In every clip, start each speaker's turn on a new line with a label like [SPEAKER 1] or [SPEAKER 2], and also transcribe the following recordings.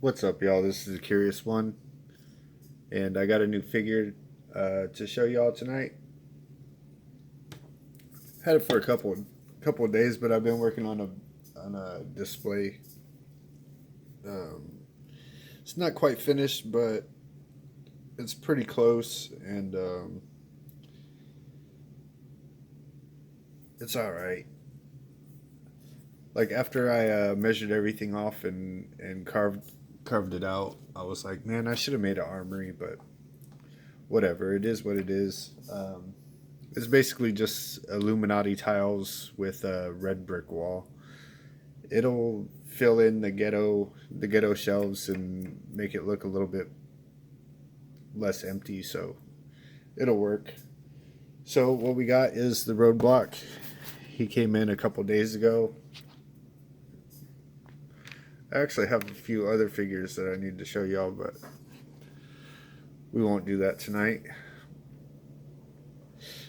[SPEAKER 1] What's up, y'all? This is the Curious One, and I got a new figure to show y'all tonight. Had it for a couple of days, but I've been working on a display. Um, it's not quite finished, but it's pretty close, and it's all right. Like after I measured everything off and carved it out, I was like, man, I should have made an armory, but whatever. It is what it is. It's basically just Illuminati tiles with a red brick wall. It'll fill in the ghetto shelves and make it look a little bit less empty, so it'll work. So what we got is the Roadblock. He came in a couple days ago. I actually have a few other figures that I need to show y'all, but we won't do that tonight.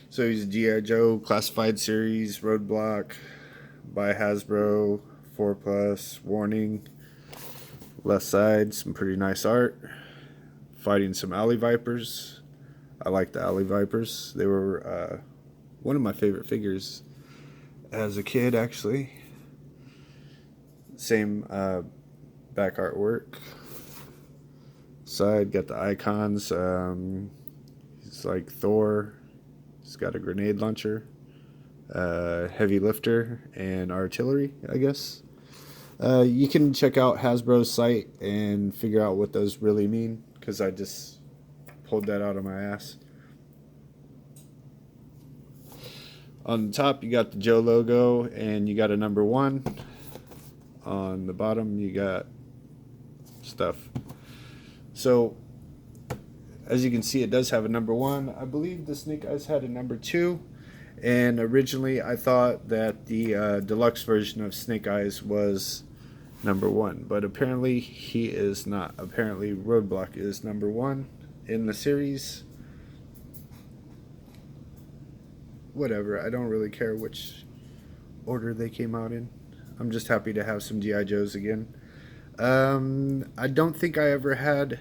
[SPEAKER 1] So he's a G.I. Joe Classified Series Roadblock by Hasbro, 4 Plus, warning. Left side, some pretty nice art. Fighting some alley vipers. I like the alley vipers. They were one of my favorite figures as a kid, actually. Same back artwork. Side, got the icons. He's like Thor. He's got a grenade launcher, heavy lifter, and artillery, I guess. You can check out Hasbro's site and figure out what those really mean, because I just pulled that out of my ass. On the top, you got the Joe logo, and you got a number 1. On the bottom, you got stuff. So, as you can see, it does have a number 1. I believe the Snake Eyes had a number 2. And originally, I thought that the deluxe version of Snake Eyes was number 1. But apparently, he is not. Apparently, Roadblock is number 1 in the series. Whatever, I don't really care which order they came out in. I'm just happy to have some G.I. Joes again. I don't think I ever had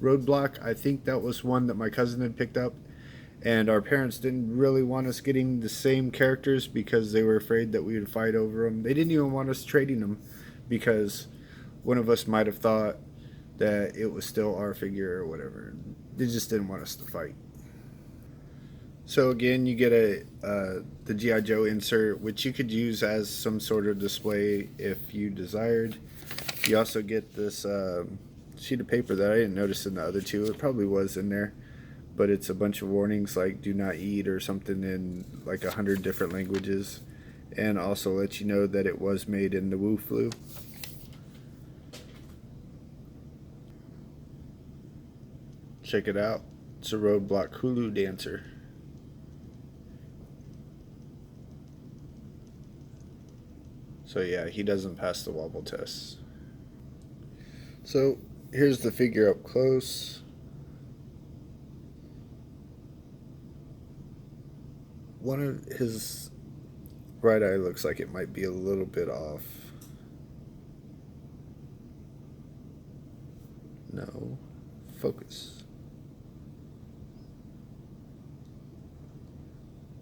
[SPEAKER 1] Roadblock. I think that was one that my cousin had picked up, and our parents didn't really want us getting the same characters because they were afraid that we would fight over them. They didn't even want us trading them because one of us might have thought that it was still our figure or whatever. They just didn't want us to fight. So again, you get the G.I. Joe insert, which you could use as some sort of display if you desired. You also get this sheet of paper that I didn't notice in the other two. It probably was in there, but it's a bunch of warnings like do not eat or something in like 100 different languages, and also let you know that it was made in the Wu Flu. Check it out. It's a Roadblock Hulu dancer. So yeah, he doesn't pass the wobble test. So here's the figure up close. One of his right eye looks like it might be a little bit off. No. Focus.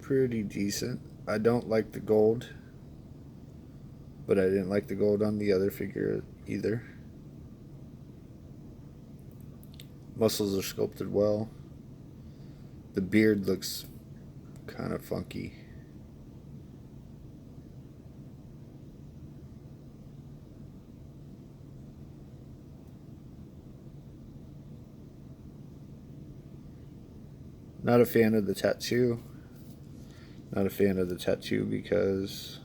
[SPEAKER 1] Pretty decent. I don't like the gold, but I didn't like the gold on the other figure either. Muscles are sculpted well. The beard looks kind of funky. Not a fan of the tattoo. Not a fan of the tattoo because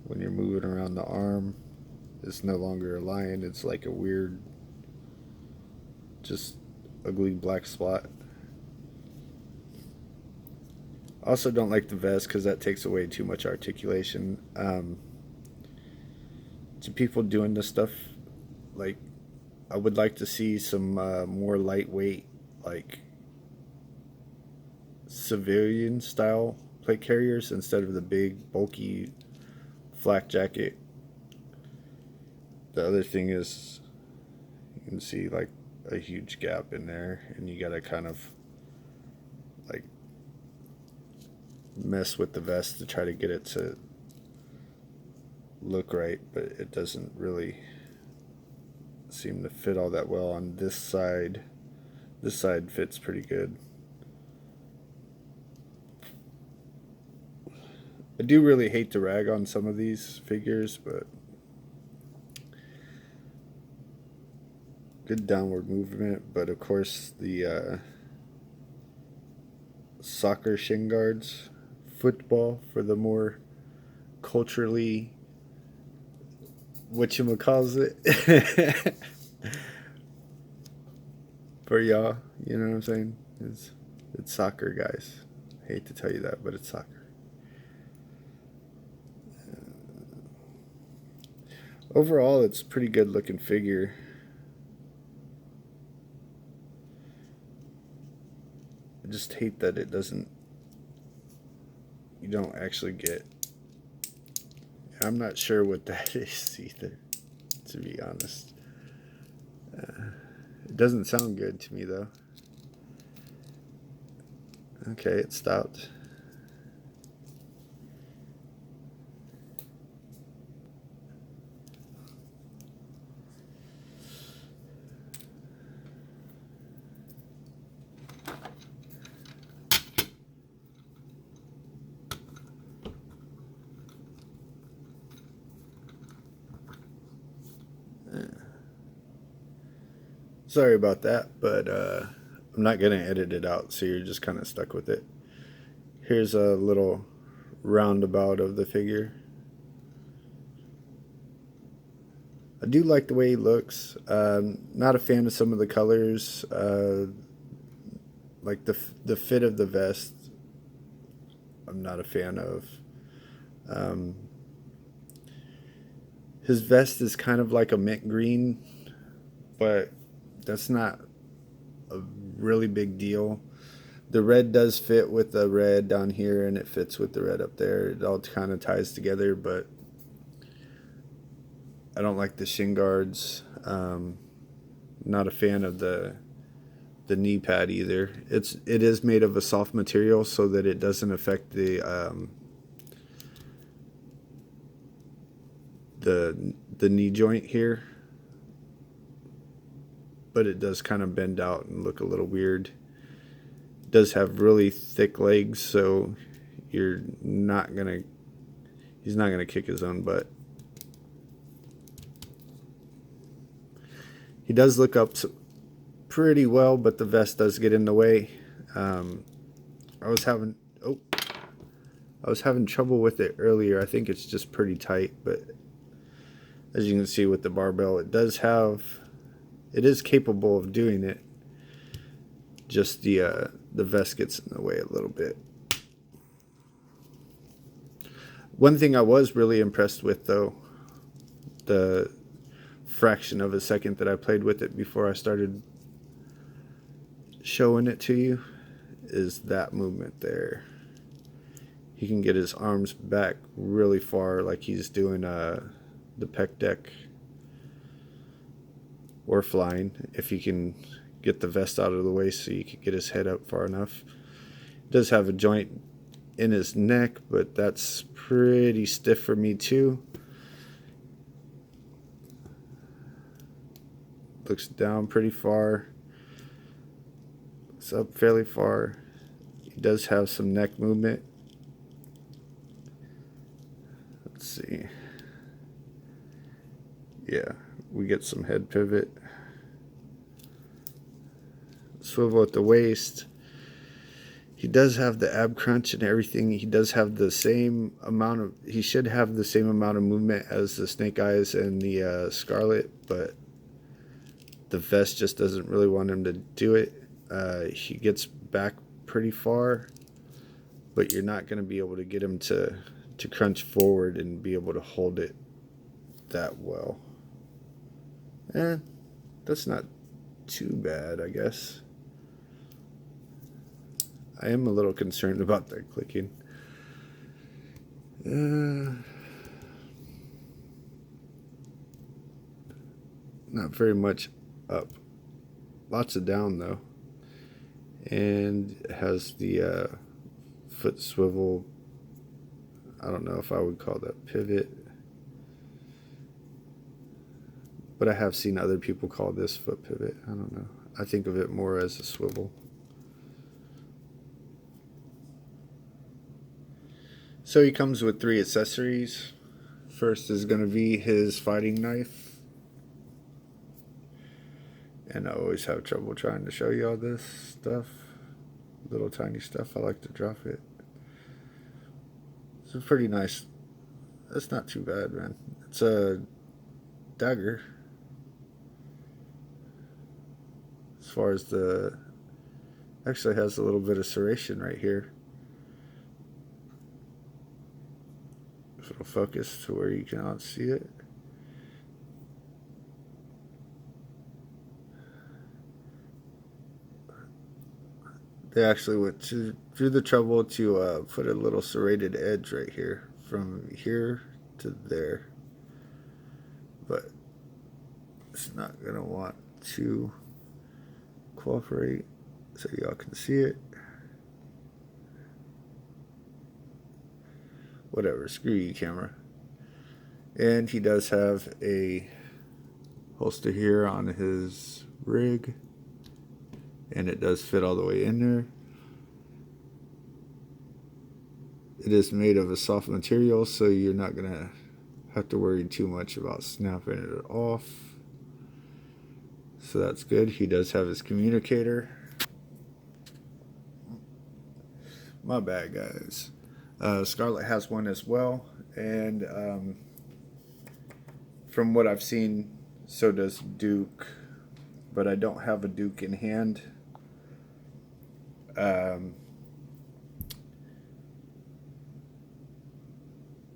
[SPEAKER 1] when you're moving around the arm, it's no longer a lion. It's like a weird, just ugly black spot. Also, don't like the vest because that takes away too much articulation. To people doing this stuff, like I would like to see some more lightweight, like civilian style plate carriers instead of the big, bulky flak jacket The other thing is you can see like a huge gap in there, and you gotta kind of like mess with the vest to try to get it to look right, but it doesn't really seem to fit all that well on this side. This side fits pretty good. I do really hate to rag on some of these figures, but good downward movement. But of course, the soccer shin guards, football for the more culturally whatchamacallit for y'all, you know what I'm saying? It's soccer, guys. I hate to tell you that, but it's soccer. Overall, it's a pretty good looking figure. I just hate that it doesn't, you don't actually get, I'm not sure what that is either, to be honest. It doesn't sound good to me though. Okay, it stopped. Sorry about that, but I'm not going to edit it out, so you're just kind of stuck with it. Here's a little roundabout of the figure. I do like the way he looks. Not a fan of some of the colors. Like the fit of the vest, I'm not a fan of. His vest is kind of like a mint green, but that's not a really big deal. The red does fit with the red down here, and it fits with the red up there. It all kind of ties together, but I don't like the shin guards. Not a fan of the knee pad either. It is made of a soft material so that it doesn't affect the knee joint here, but it does kind of bend out and look a little weird. It does have really thick legs, so he's not gonna kick his own butt. He does look up pretty well, but the vest does get in the way. I was having trouble with it earlier. I think it's just pretty tight, but as you can see with the barbell, it is capable of doing it. Just the vest gets in the way a little bit. One thing I was really impressed with, though, the fraction of a second that I played with it before I started showing it to you, is that movement there. He can get his arms back really far, like he's doing the pec deck or flying, if he can get the vest out of the way so you can get his head up far enough. He does have a joint in his neck, but that's pretty stiff for me too. Looks down pretty far. Looks up fairly far. He does have some neck movement. Let's see. Yeah, we get some head pivot. Swivel at the waist. He does have the ab crunch and everything. He does have the same amount of, he should have the same amount of movement as the Snake Eyes and the Scarlet, but the vest just doesn't really want him to do it. He gets back pretty far, but you're not going to be able to get him to crunch forward and be able to hold it that well. That's not too bad, I guess. I am a little concerned about that clicking. Not very much up. Lots of down though. And it has the foot swivel. I don't know if I would call that pivot, but I have seen other people call this foot pivot. I don't know. I think of it more as a swivel. So he comes with 3 accessories. First is going to be his fighting knife. And I always have trouble trying to show you all this stuff. Little tiny stuff. I like to drop it. It's a pretty nice. That's not too bad, man. It's a dagger. As far as the. Actually has a little bit of serration right here. If it'll focus to where you cannot see it. They actually went through the trouble to put a little serrated edge right here, from here to there. But it's not going to want to cooperate, so y'all can see it. Whatever, screw you, camera. And he does have a holster here on his rig. And it does fit all the way in there. It is made of a soft material, so you're not going to have to worry too much about snapping it off. So that's good. He does have his communicator. My bad, guys. Scarlett has one as well. And from what I've seen, so does Duke. But I don't have a Duke in hand.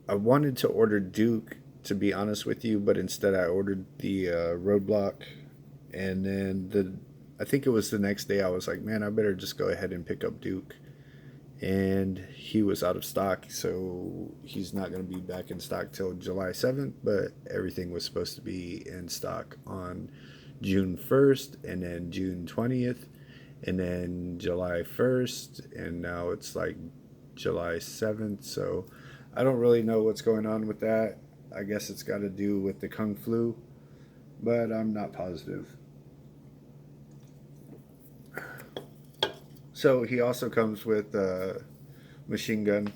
[SPEAKER 1] I wanted to order Duke, to be honest with you, but instead I ordered the Roadblock. And then I think it was the next day I was like, man, I better just go ahead and pick up Duke. And he was out of stock, so he's not going to be back in stock till July 7th, but everything was supposed to be in stock on June 1st, and then June 20th, and then July 1st, and now it's like July 7th, so I don't really know what's going on with that. I guess it's got to do with the Kung Flu, but I'm not positive. So he also comes with a machine gun.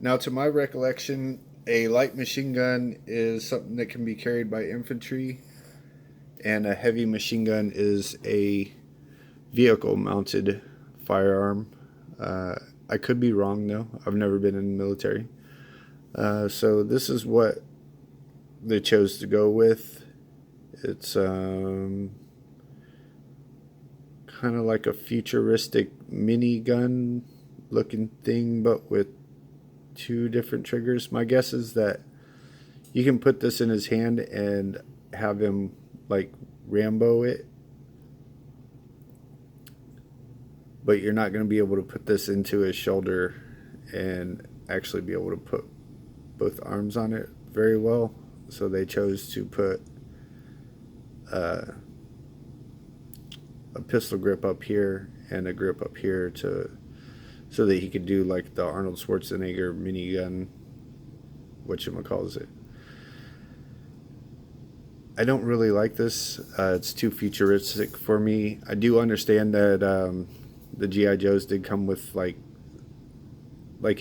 [SPEAKER 1] Now, to my recollection, a light machine gun is something that can be carried by infantry, and a heavy machine gun is a vehicle-mounted firearm. I could be wrong, though. I've never been in the military. So this is what they chose to go with. It's kind of like a futuristic minigun looking thing, but with 2 different triggers. My guess is that you can put this in his hand and have him like Rambo it, but you're not going to be able to put this into his shoulder and actually be able to put both arms on it very well. So they chose to put a pistol grip up here and a grip up here so that he could do like the Arnold Schwarzenegger minigun, whatchamacallit. I don't really like this. It's too futuristic for me. I do understand that the G.I. Joes did come with like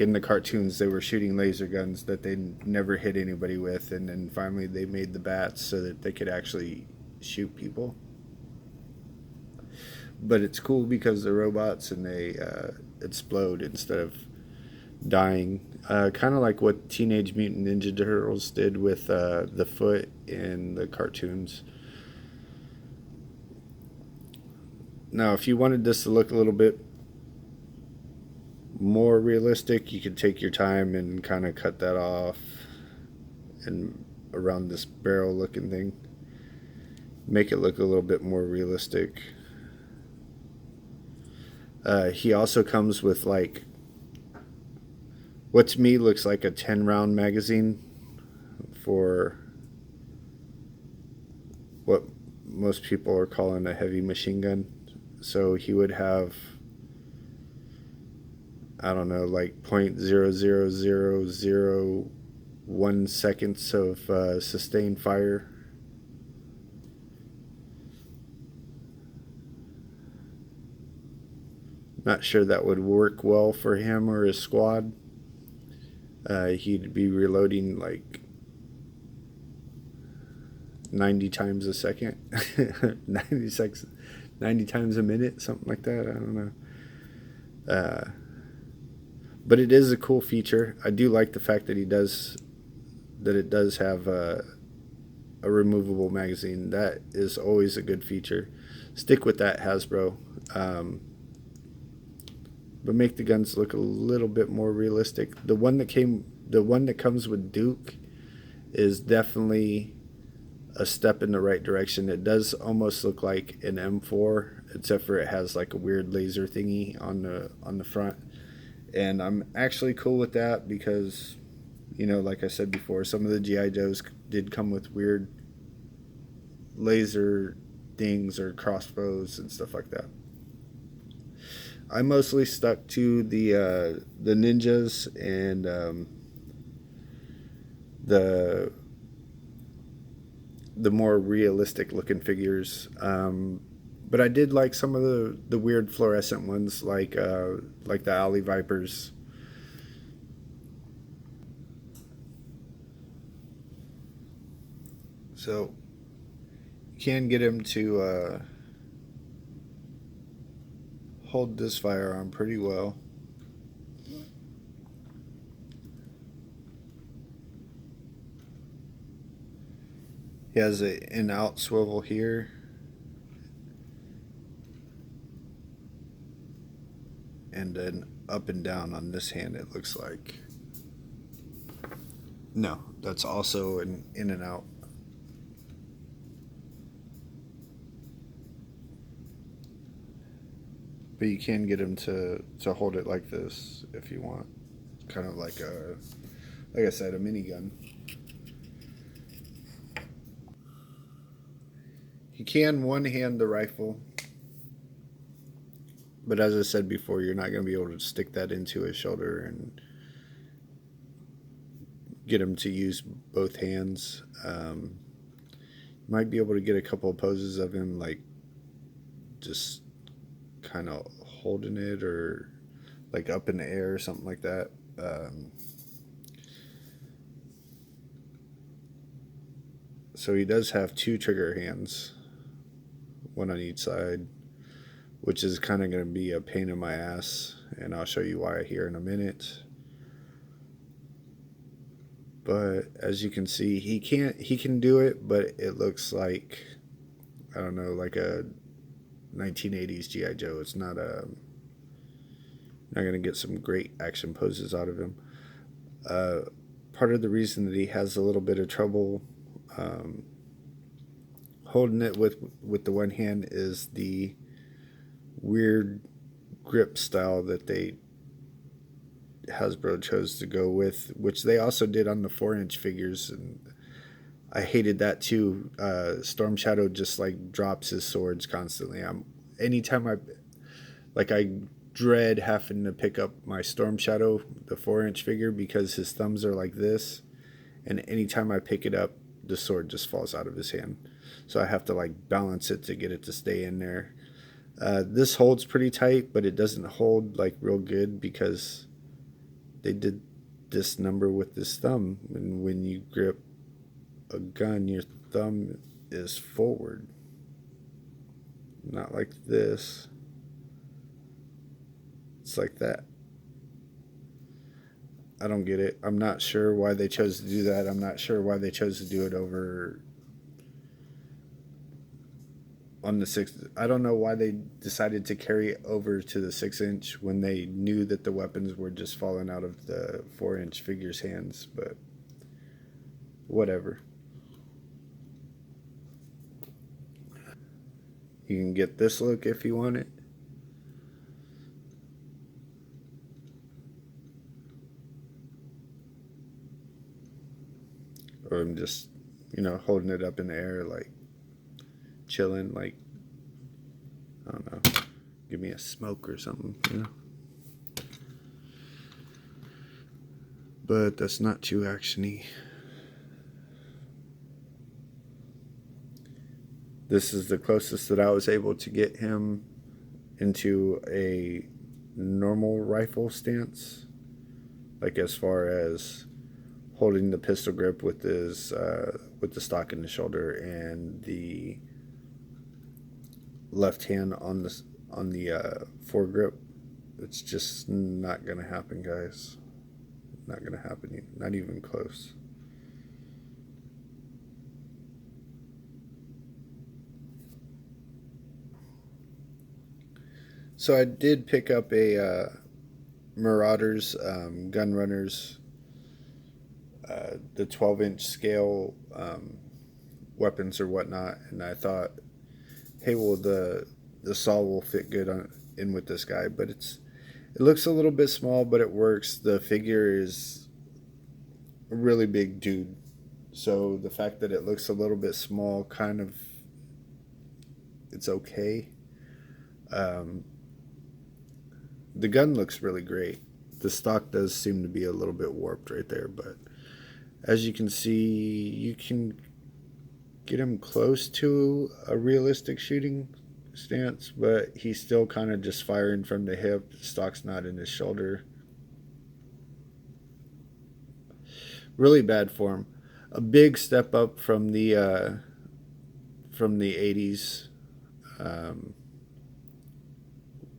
[SPEAKER 1] in the cartoons they were shooting laser guns that they never hit anybody with, and then finally they made the bats so that they could actually shoot people. But it's cool because they're robots and they explode instead of dying. Kind of like what Teenage Mutant Ninja Turtles did with the foot in the cartoons. Now, if you wanted this to look a little bit more realistic, you could take your time and kind of cut that off and around this barrel looking thing. Make it look a little bit more realistic. He also comes with like what to me looks like a 10 round magazine, for what most people are calling a heavy machine gun. So he would have, I don't know, like 0.00001 seconds of sustained fire. Not sure that would work well for him or his squad. He'd be reloading like 90 times a second, 90 times a minute, something like that. I don't know. But it is a cool feature. I do like the fact that it does have a removable magazine. That is always a good feature. Stick with that, Hasbro. But make the guns look a little bit more realistic. The one that comes with Duke is definitely a step in the right direction. It does almost look like an M4, except for it has like a weird laser thingy on the front. And I'm actually cool with that because, like I said before, some of the G.I. Joes did come with weird laser things or crossbows and stuff like that. I mostly stuck to the ninjas and the more realistic looking figures. But I did like some of the weird fluorescent ones, like the Alley Vipers. So you can get him to hold this firearm pretty well. He has an in-out swivel here. And then up and down on this hand, it looks like. No, that's also an in and out. But you can get him to hold it like this if you want. Kind of like I said, a minigun. You can one-hand the rifle. But as I said before, you're not going to be able to stick that into his shoulder and get him to use both hands. You might be able to get a couple of poses of him, like just kind of holding it or like up in the air or something like that. So he does have two trigger hands, one on each side, which is kind of going to be a pain in my ass, and I'll show you why here in a minute. But as you can see, he can do it, but it looks like, I don't know, like a 1980s G.I. Joe. It's not going to get some great action poses out of him. Part of the reason that he has a little bit of trouble holding it with the one hand is the weird grip style that Hasbro chose to go with, which they also did on the 4-inch figures, and I hated that too. Storm Shadow just like drops his swords constantly. Anytime I dread having to pick up my Storm Shadow, the 4-inch figure, because his thumbs are like this, and anytime I pick it up, the sword just falls out of his hand. So I have to like balance it to get it to stay in there. This holds pretty tight, but it doesn't hold like real good because they did this number with this thumb, and when you grip a gun, your thumb is forward, not like this. It's like that. I don't get it. I'm not sure why they chose to do that. I'm not sure why they chose to do it over on the 6. I don't know why they decided to carry it over to the 6-inch when they knew that the weapons were just falling out of the 4-inch figure's hands, but whatever. You can get this look if you want it. or I'm just, holding it up in the air, like chilling, like, I don't know, give me a smoke or something. But that's not too actiony. This is the closest that I was able to get him into a normal rifle stance, like as far as holding the pistol grip with with the stock in the shoulder and the left hand on the foregrip. It's just not gonna happen, guys. Not gonna happen. Not even close. So I did pick up a Marauders Gun Runners, the 12-inch scale weapons or whatnot, and I thought, hey, well the saw will fit good in with this guy, but it looks a little bit small, but it works. The figure is a really big dude, so the fact that it looks a little bit small, kind of, it's okay. Um, the gun looks really great. The stock does seem to be a little bit warped right there, but as you can see, you can get him close to a realistic shooting stance, but he's still kind of just firing from the hip. The stock's not in his shoulder. Really bad form. A big step up from the 80s,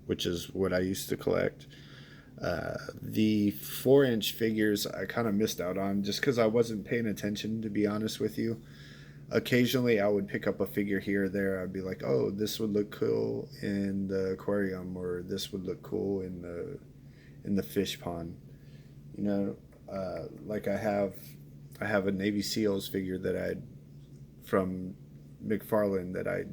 [SPEAKER 1] which is what I used to collect. The 4-inch figures I kind of missed out on just because I wasn't paying attention, to be honest with you. Occasionally I would pick up a figure here or there. I'd be like, oh, this would look cool in the aquarium, or this would look cool in the fish pond. Like I have a Navy SEALs figure that I from McFarlane that I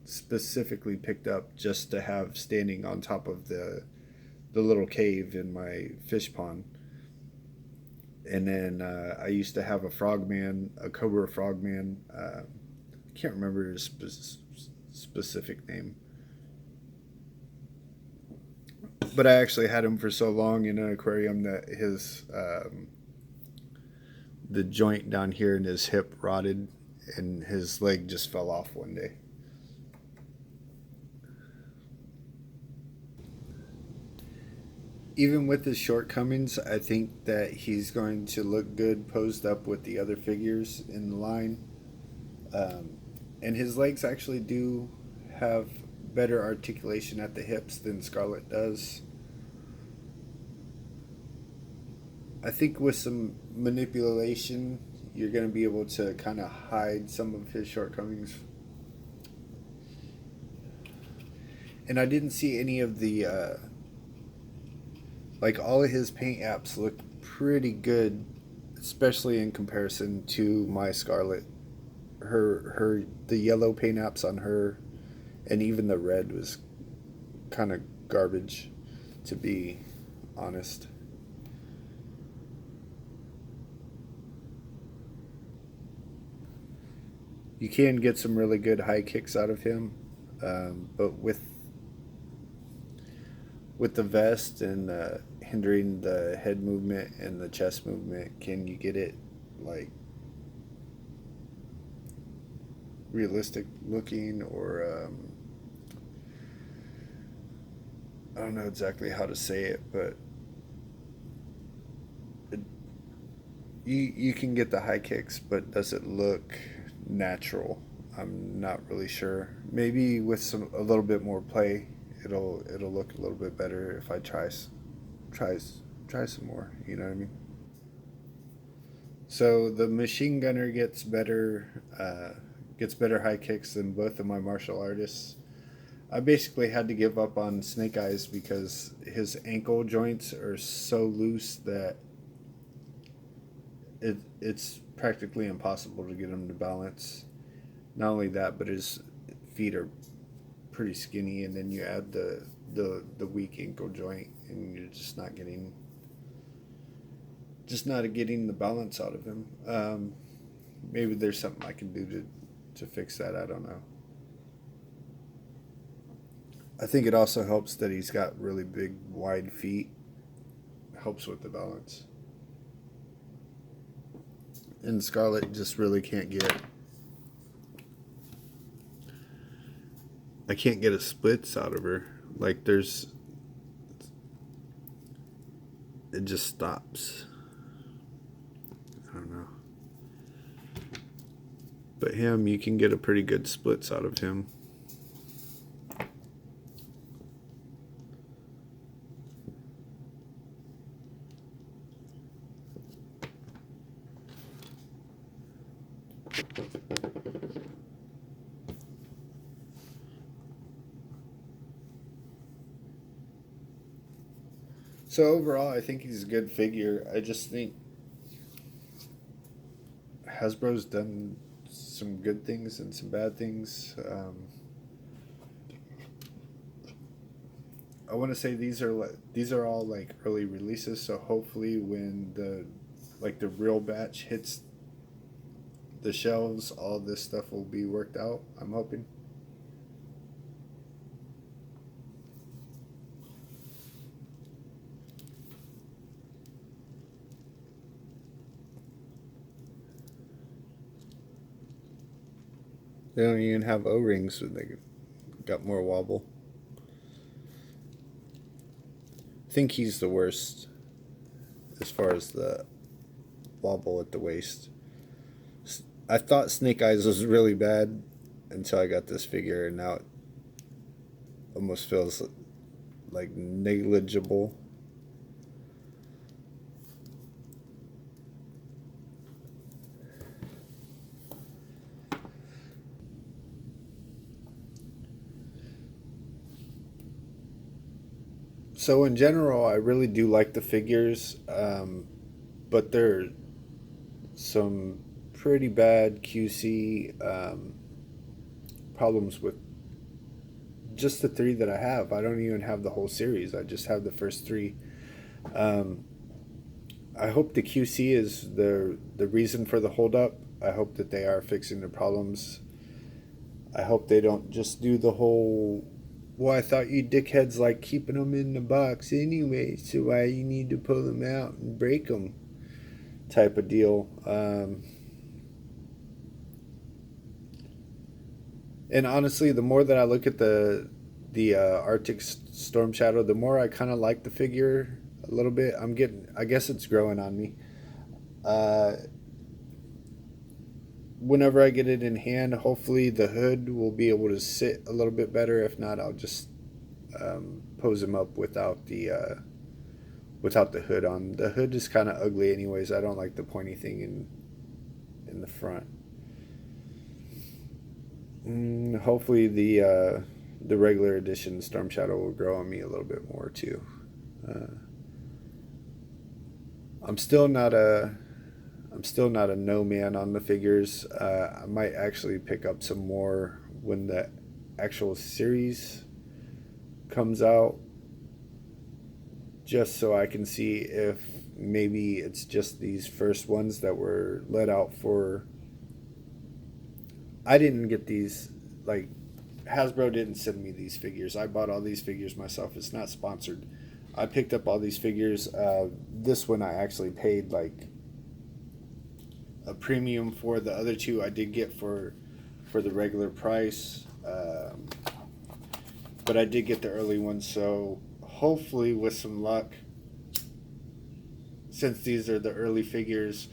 [SPEAKER 1] specifically picked up just to have standing on top of the little cave in my fish pond. And then I used to have a frogman, a Cobra frogman. I can't remember his specific name, but I actually had him for so long in an aquarium that his the joint down here in his hip rotted, and his leg just fell off one day. Even with his shortcomings, I think that he's going to look good posed up with the other figures in the line. Um, and his legs actually do have better articulation at the hips than Scarlet does. I think with some manipulation, you're going to be able to kind of hide some of his shortcomings. And I didn't see any of the like all of his paint apps look pretty good, especially in comparison to my Scarlet. The yellow paint apps on her, and even the red was kind of garbage, to be honest. You can get some really good high kicks out of him, but with the vest and hindering the head movement and the chest movement, can you get it like realistic looking, or I don't know exactly how to say it, but it, you can get the high kicks, but does it look natural? I'm not really sure. Maybe with a little bit more play, it'll look a little bit better if I try some more. You know what I mean? So the machine gunner gets better high kicks than both of my martial artists. I basically had to give up on Snake Eyes because his ankle joints are so loose that it's practically impossible to get him to balance. Not only that, but his feet are pretty skinny, and then you add the weak ankle joint, and you're just not getting the balance out of him. maybe there's something I can do to fix that. I don't know. I think it also helps that he's got really big, wide feet. Helps with the balance. And Scarlet just really can't get. I can't get a splits out of her. Like there's. It just stops. I don't know. But him, you can get a pretty good splits out of him. So overall, I think he's a good figure. I just think Hasbro's done some good things and some bad things. I want to say these are all like early releases. So hopefully, when the real batch hits the shelves, all this stuff will be worked out. I'm hoping. They don't even have O-rings, so they got more wobble. I think he's the worst as far as the wobble at the waist. I thought Snake Eyes was really bad until I got this figure, and now it almost feels like negligible. So in general, I really do like the figures, but there are some pretty bad QC problems with just the three that I have. I don't even have the whole series. I just have the first three. I hope the QC is the reason for the holdup. I hope that they are fixing the problems. I hope they don't just do the whole, well, I thought you dickheads like keeping them in the box anyway, so why you need to pull them out and break them type of deal. And honestly, the more that I look at the Arctic Storm Shadow, the more I kind of like the figure a little bit. I guess it's growing on me. Whenever I get it in hand, hopefully the hood will be able to sit a little bit better. If not, I'll just pose him up without the hood on. The hood is kind of ugly anyways. I don't like the pointy thing in the front. Hopefully the regular edition Storm Shadow will grow on me a little bit more too. I'm still not a no man on the figures. I might actually pick up some more when the actual series comes out, just so I can see if maybe it's just these first ones that were let out for. I didn't get these, like, Hasbro didn't send me these figures. I bought all these figures myself. It's not sponsored. I picked up all these figures. This one I actually paid like a premium for. The other two I did get for the regular price, but I did get the early ones. So hopefully, with some luck, since these are the early figures,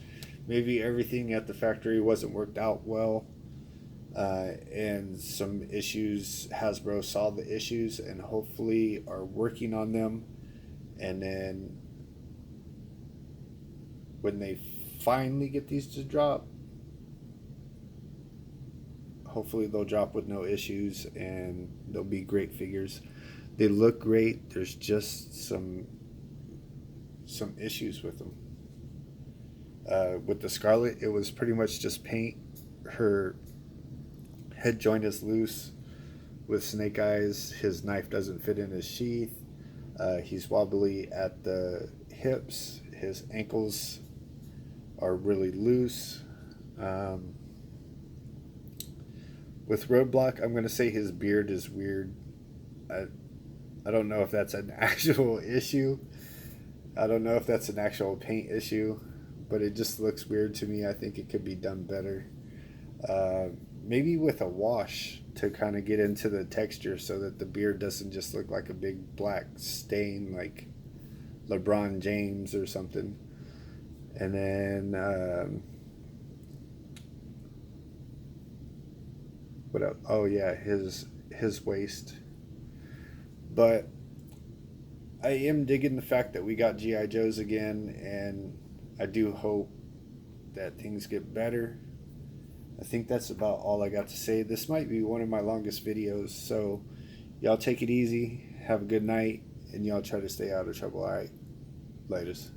[SPEAKER 1] maybe everything at the factory wasn't worked out well. And some issues, Hasbro saw the issues and hopefully are working on them. And then when they finally get these to drop, hopefully they'll drop with no issues and they'll be great figures. They look great. There's just some issues with them. With the Scarlet, it was pretty much just paint. Her head joint is loose. With Snake Eyes, his knife doesn't fit in his sheath. He's wobbly at the hips. His ankles are really loose. Um, with Roadblock, I'm gonna say his beard is weird. I I don't know if that's an actual issue. I don't know if that's an actual paint issue, but it just looks weird to me. I think it could be done better. Uh, Maybe with a wash to kind of get into the texture so that the beard doesn't just look like a big black stain like LeBron James or something. And then what else? Oh yeah, his waist. But I am digging the fact that we got GI Joes again, and I do hope that things get better. I think that's about all I got to say. This might be one of my longest videos, so y'all take it easy, have a good night, and y'all try to stay out of trouble. All right, laters.